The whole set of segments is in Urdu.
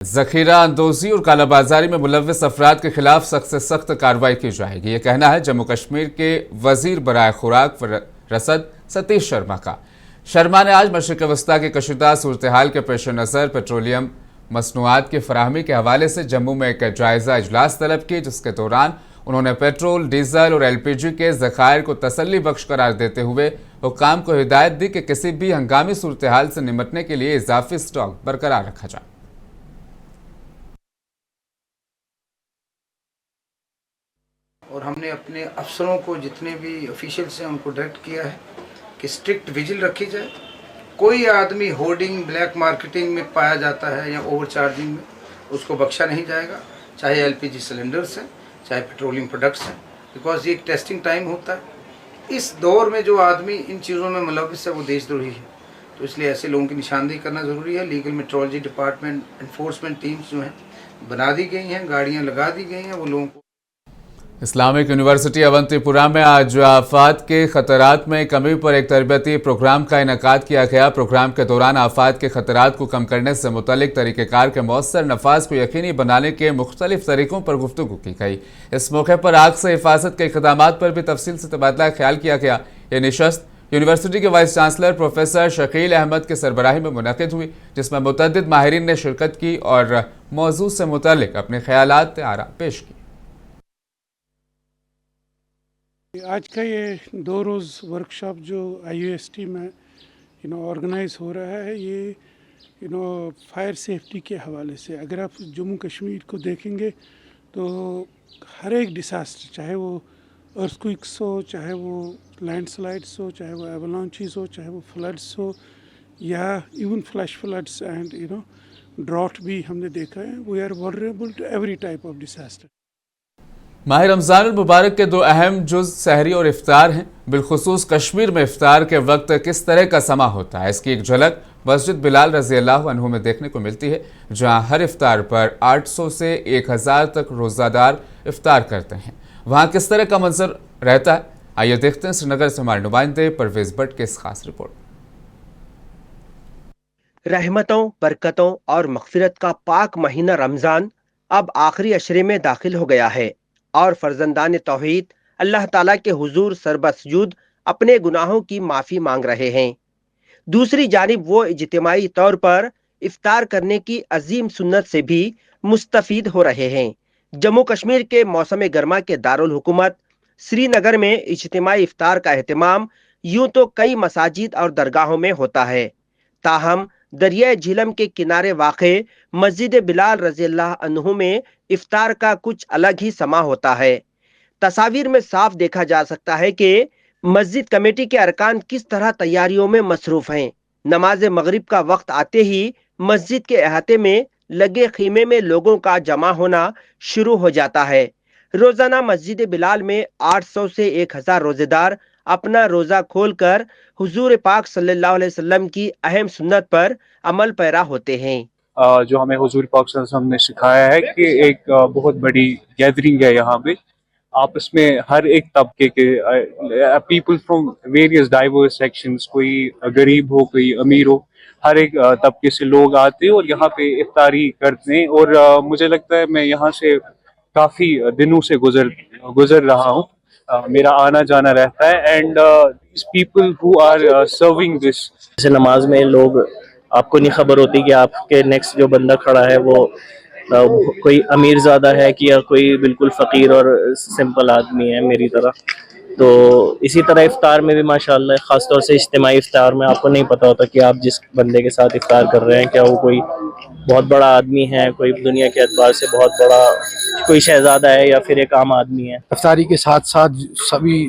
ذخیرہ اندوزی اور کالا بازاری میں ملوث افراد کے خلاف سخت سے سخت کارروائی کی جائے گی، یہ کہنا ہے جموں کشمیر کے وزیر برائے خوراک و رسد ستیش شرما کا۔ شرما نے آج مشرق وسطیٰ کی کشیدہ صورتحال کے پیش نظر پیٹرولیم مصنوعات کی فراہمی کے حوالے سے جموں میں ایک جائزہ اجلاس طلب کی، جس کے دوران انہوں نے پیٹرول، ڈیزل اور LPG کے ذخائر کو تسلی بخش قرار دیتے ہوئے حکام کو ہدایت دی کہ کسی بھی ہنگامی صورتحال سے نمٹنے کے لیے اضافی اسٹاک برقرار رکھا جائے۔ اور ہم نے اپنے افسروں کو جتنے بھی آفیشیلس ہیں ان کو ڈائریکٹ کیا ہے کہ اسٹرکٹ ویجل رکھی جائے۔ کوئی آدمی ہورڈنگ، بلیک مارکیٹنگ میں پایا جاتا ہے یا اوور چارجنگ میں، اس کو بخشا نہیں جائے گا، چاہے LPG سلنڈرز ہیں، چاہے پیٹرولیم پروڈکٹس ہیں، بیکاز یہ ایک ٹیسٹنگ ٹائم ہوتا ہے۔ اس دور میں جو آدمی ان چیزوں میں ملوث ہے وہ دیش دروہی ہے، تو اس لیے ایسے لوگوں کی نشاندہی کرنا ضروری ہے۔ Legal meteorology department, enforcement teams جو ہیں بنا دی گئی ہیں، گاڑیاں لگا دی گئی ہیں، وہ لوگوں کو۔ اسلامک یونیورسٹی اونتی پورہ میں آج آفات کے خطرات میں کمی پر ایک تربیتی پروگرام کا انعقاد کیا گیا۔ پروگرام کے دوران آفات کے خطرات کو کم کرنے سے متعلق طریقہ کار کے مؤثر نفاذ کو یقینی بنانے کے مختلف طریقوں پر گفتگو کی گئی۔ اس موقع پر آگ سے حفاظت کے اقدامات پر بھی تفصیل سے تبادلہ خیال کیا گیا۔ یہ نشست یونیورسٹی کے vice chancellor professor Shakeel Ahmed کی سربراہی میں منعقد ہوئی، جس میں متعدد ماہرین نے شرکت کی اور موضوع سے متعلق اپنے خیالات آراء پیش کی۔ آج کا یہ 2 روز ورکشاپ جو IUST میں آرگنائز ہو رہا ہے، یہ فائر سیفٹی کے حوالے سے اگر آپ جموں کشمیر کو دیکھیں گے تو ہر ایک ڈیزاسٹر، چاہے وہ ارتھکویکس ہو، چاہے وہ لینڈ سلائڈس ہو، چاہے وہ ایولانچیز ہو، چاہے وہ فلڈس ہو، یا even flash floods and drought بھی ہم نے دیکھا ہے، we are vulnerable to every type of disaster. ماہ رمضان المبارک کے 2 اہم جز سحری اور افطار ہیں۔ بالخصوص کشمیر میں افطار کے وقت کس طرح کا سما ہوتا ہے، اس کی ایک جھلک مسجد بلال رضی اللہ عنہ میں دیکھنے کو ملتی ہے، جہاں ہر افطار پر 800 سے 1000 تک روزہ دار افطار کرتے ہیں۔ وہاں کس طرح کا منظر رہتا ہے، آئیے دیکھتے ہیں سری نگر سے ہمارے نمائندے پرویز بٹ کی اس خاص رپورٹ۔ رحمتوں، برکتوں اور مغفرت کا پاک مہینہ رمضان اب آخری عشرے میں داخل ہو گیا ہے، اور فرزندان توحید اللہ تعالیٰ کے حضور سربسجود اپنے گناہوں کی معافی مانگ رہے ہیں۔ دوسری جانب وہ اجتماعی طور پر افطار کرنے کی عظیم سنت سے بھی مستفید ہو رہے ہیں۔ جموں کشمیر کے موسم گرما کے دارالحکومت سری نگر میں اجتماعی افطار کا اہتمام یوں تو کئی مساجد اور درگاہوں میں ہوتا ہے، تاہم دریائے جہلم کے کنارے واقع مسجد بلال رضی اللہ عنہ میں افطار کا کچھ الگ ہی سما ہوتا ہے۔ تصاویر میں صاف دیکھا جا سکتا ہے کہ مسجد کمیٹی کے ارکان کس طرح تیاریوں میں مصروف ہیں۔ نماز مغرب کا وقت آتے ہی مسجد کے احاطے میں لگے خیمے میں لوگوں کا جمع ہونا شروع ہو جاتا ہے۔ روزانہ مسجد بلال میں 800 سے 1000 روزے دار اپنا روزہ کھول کر حضور پاک صلی اللہ علیہ وسلم کی اہم سنت پر عمل پیرا ہوتے ہیں۔ جو ہمیں حضور پاک صلی اللہ علیہ وسلم نے سکھایا ہے کہ ایک بہت بڑی گیدرنگ ہے یہاں پہ، آپس میں ہر ایک طبقے کے people from various diverse sections, کوئی غریب ہو، کوئی امیر ہو، ہر ایک طبقے سے لوگ آتے ہیں اور یہاں پہ افطاری کرتے ہیں۔ اور مجھے لگتا ہے میں یہاں سے کافی دنوں سے گزر رہا ہوں، میرا آنا جانا رہتا ہے، and people who are serving this. جیسے نماز میں لوگ، آپ کو نہیں خبر ہوتی کہ آپ کے نیکسٹ جو بندہ کھڑا ہے وہ کوئی امیر زادہ ہے کہ یا کوئی بالکل فقیر اور سمپل آدمی ہے میری طرح۔ تو اسی طرح افطار میں بھی ماشاءاللہ، خاص طور سے اجتماعی افطار میں آپ کو نہیں پتہ ہوتا کہ آپ جس بندے کے ساتھ افطار کر رہے ہیں کیا وہ کوئی بہت بڑا آدمی ہے، کوئی دنیا کے اعتبار سے بہت بڑا کوئی شہزادہ ہے، یا پھر ایک عام آدمی ہے۔ افطاری کے ساتھ ساتھ سبھی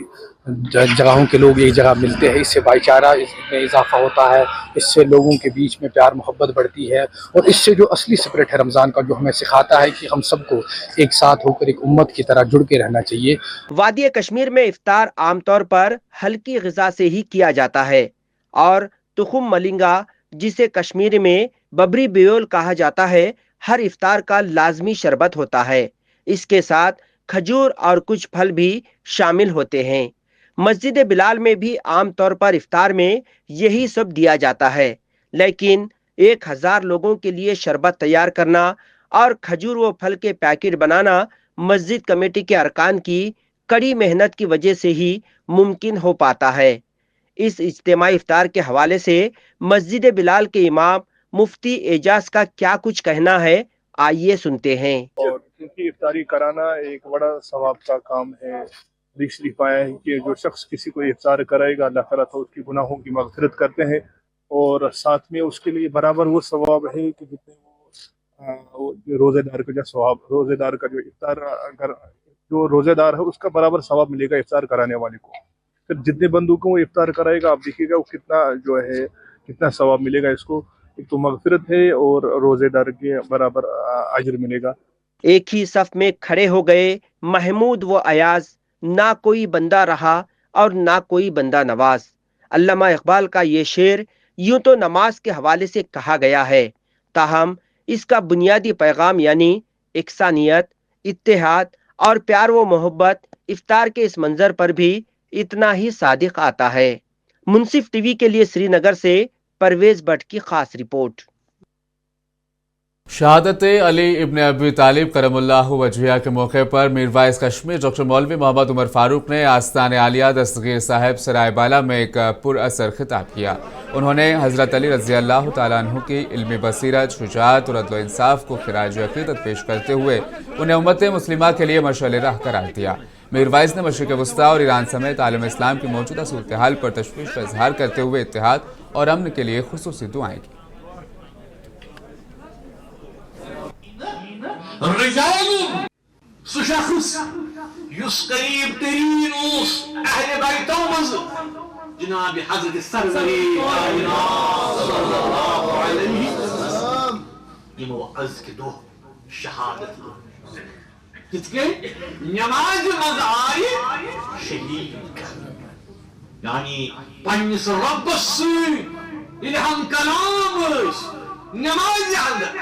جگہوں کے لوگ ایک جگہ ملتے ہیں، اس سے بھائی چارہ میں اضافہ ہوتا ہے، اس سے لوگوں کے بیچ میں پیار محبت بڑھتی ہے، اور اس سے جو اصلی اسپرٹ ہے رمضان کا، جو ہمیں سکھاتا ہے کہ ہم سب کو ایک ساتھ ہو کر ایک امت کی طرح جڑ کے رہنا چاہیے۔ وادی کشمیر میں افطار عام طور پر ہلکی غذا سے ہی کیا جاتا ہے، اور تخم ملنگا، جسے کشمیری میں ببری بیول کہا جاتا ہے، ہر افطار کا لازمی شربت ہوتا ہے۔ اس کے ساتھ کھجور اور کچھ پھل بھی شامل ہوتے ہیں۔ مسجد بلال میں بھی عام طور پر افطار میں یہی سب دیا جاتا ہے، لیکن 1000 لوگوں کے لیے شربت تیار کرنا اور کھجور و پھل کے پیکٹ بنانا مسجد کمیٹی کے ارکان کی کڑی محنت کی وجہ سے ہی ممکن ہو پاتا ہے۔ اس اجتماعی افطار کے حوالے سے مسجد بلال کے امام مفتی اعجاز کا کیا کچھ کہنا ہے، آئیے سنتے ہیں۔ اور کیونکہ افطاری کرانا ایک بڑا ثواب کا کام ہے۔ حدیث شریف آیا ہے کہ جو شخص کسی کو افطار کرائے گا اللہ تعالیٰ تو اس کی گناہوں کی مغفرت کرتے ہیں، اور ساتھ میں اس کے لیے برابر وہ ثواب ہے کہ جتنے وہ روزے دار کا جو ثواب، روزے دار کا جو افطار اگر جو روزے دار ہے اس کا برابر ثواب ملے گا افطار کرانے والے کو۔ پھر جتنے بندوں کو وہ افطار کرائے گا آپ دیکھیے گا وہ کتنا جو ہے کتنا ثواب ملے گا اس کو، ایک تو مغفرت ہے اور روزے دار کے برابر اجر ملے گا۔ ایک ہی صف میں کھڑے ہو گئے محمود و ایاز، نہ کوئی بندہ رہا اور نہ کوئی بندہ نواز۔ علامہ اقبال کا یہ شعر یوں تو نماز کے حوالے سے کہا گیا ہے، تاہم اس کا بنیادی پیغام یعنی یکسانیت، اتحاد اور پیار و محبت افطار کے اس منظر پر بھی اتنا ہی صادق آتا ہے۔ منصف ٹی وی کے لیے سری نگر سے پرویز بٹ کی خاص رپورٹ۔ شہادت علی ابن ابی طالب کرم اللہ وجہہ کے موقع پر میروائس کشمیر ڈاکٹر مولوی محمد عمر فاروق نے آستان عالیہ دستگیر صاحب سرائے بالا میں ایک پر اثر خطاب کیا۔ انہوں نے حضرت علی رضی اللہ تعالیٰ عنہ کی علمی بصیرت، شجاعت اور عدل و انصاف کو خراج عقیدت پیش کرتے ہوئے انہیں امت مسلمہ کے لیے مشعل راہ قرار دیا۔ میروائس نے مشرق وسطیٰ اور ایران سمیت عالم اسلام کی موجودہ صورتحال پر تشویش کا اظہار کرتے ہوئے اتحاد اور امن کے لیے خصوصی دعائیں کی۔ رجال سہ شخص یس قریب ترین اس اہل بیتو مز جناب حضرت سرزری کائنات صلی اللہ علیہ وسلم یمو از کے دو شہادت کت کے نماز مز آئی شہید یعنی پنس رب سی ہم کلام نماز اندر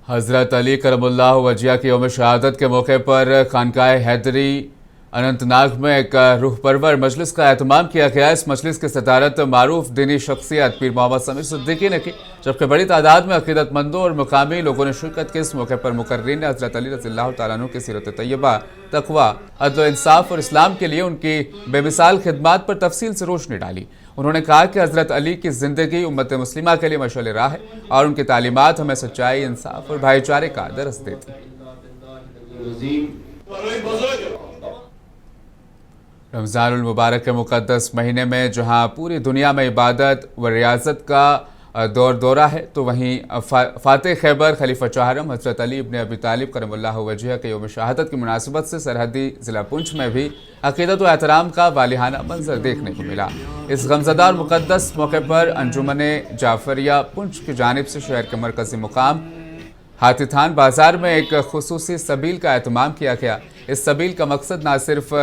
حضرت علی کرم اللہ وجہہ کی یوم شہادت کے موقع پر خانقاہ حیدری اننت ناگ میں ایک روح پرور مجلس کا اہتمام کیا گیا۔ اس مجلس کی صدارت معروف دینی شخصیت پیر محمد سمیع صدیقی نے کی، جبکہ بڑی تعداد میں عقیدت مندوں اور مقامی لوگوں نے شرکت کی۔ اس موقع پر مقررین نے حضرت علی رضی اللہ تعالیٰ عنہ کی سیرت طیبہ، تقوی، عدل و انصاف اور اسلام کے لیے ان کی بے مثال خدمات پر تفصیل سے روشنی ڈالی۔ انہوں نے کہا کہ حضرت علی کی زندگی امت مسلمہ کے لیے مشعل راہ ہے اور ان کی تعلیمات ہمیں سچائی، انصاف اور بھائی چارے کا درس دیتی ہیں۔ رمضان المبارک کے مقدس مہینے میں جہاں پوری دنیا میں عبادت و ریاضت کا دورہ ہے، تو وہیں فاتح خیبر خلیفہ چہارم حضرت علی ابن ابی طالب کرم اللہ وجہہ کے یوم شہادت کی مناسبت سے سرحدی ضلع پنچ میں بھی عقیدت و احترام کا والہانہ منظر دیکھنے کو ملا۔ اس غمزدہ اور مقدس موقع پر انجمن جعفریہ پنچ کی جانب سے شہر کے مرکزی مقام ہاتھی تھان بازار میں ایک خصوصی سبیل کا اہتمام کیا گیا۔ اس سبیل کا مقصد نہ صرف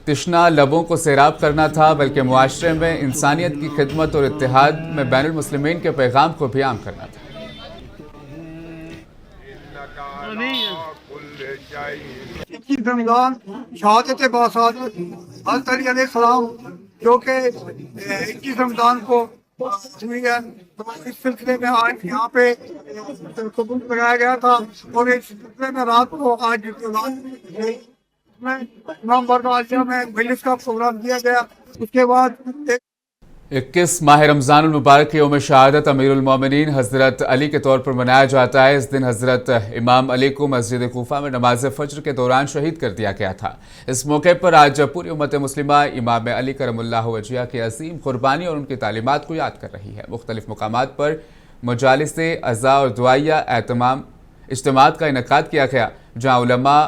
تشنہ لبوں کو سیراب کرنا تھا، بلکہ معاشرے میں انسانیت کی خدمت اور اتحاد میں بین المسلمین کے پیغام کو بھی عام کرنا تھا۔ رمضان شہادت باسعادت حضرت علی علیہ السلام جو کہ 21 رمضان کو ہوئی ہے، تو اس سلسلے میں آج یہاں پہ قبول کرایا گیا تھا، اور اس سلسلے میں رات کو آج امام بارگاہ میں مجلس کا پروگرام کیا گیا۔ اس کے بعد 21 ماہ رمضان المبارک کے یوم شہادت امیر المومنین حضرت علی کے طور پر منایا جاتا ہے۔ اس دن حضرت امام علی کو مسجد کوفہ میں نماز فجر کے دوران شہید کر دیا گیا تھا۔ اس موقع پر آج پوری امت مسلمہ امام علی کرم اللہ وجہہ کی عظیم قربانی اور ان کی تعلیمات کو یاد کر رہی ہے۔ مختلف مقامات پر مجالس عزاء اور دعائیہ اجتماعات کا انعقاد کیا گیا، جہاں علماء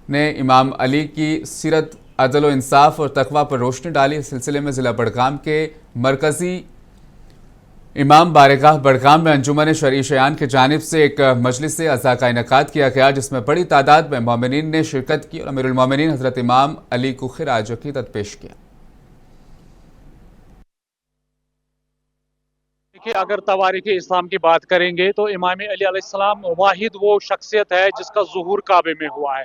نے امام علی کی سیرت، عدل و انصاف اور تقوی پر روشنی ڈالی۔ اس سلسلے میں ضلع بڑگام کے مرکزی امام بارگاہ بڑگام میں انجمن شرعی شیعان کی جانب سے ایک مجلس عزاء کا انعقاد کیا گیا، جس میں بڑی تعداد میں مومنین نے شرکت کی اور امیر المومنین حضرت امام علی کو خراج عقیدت پیش کیا۔ اگر تواریخ اسلام کی بات کریں گے تو امام علی علیہ السلام واحد وہ شخصیت ہے جس کا ظہور کعبے میں ہوا ہے۔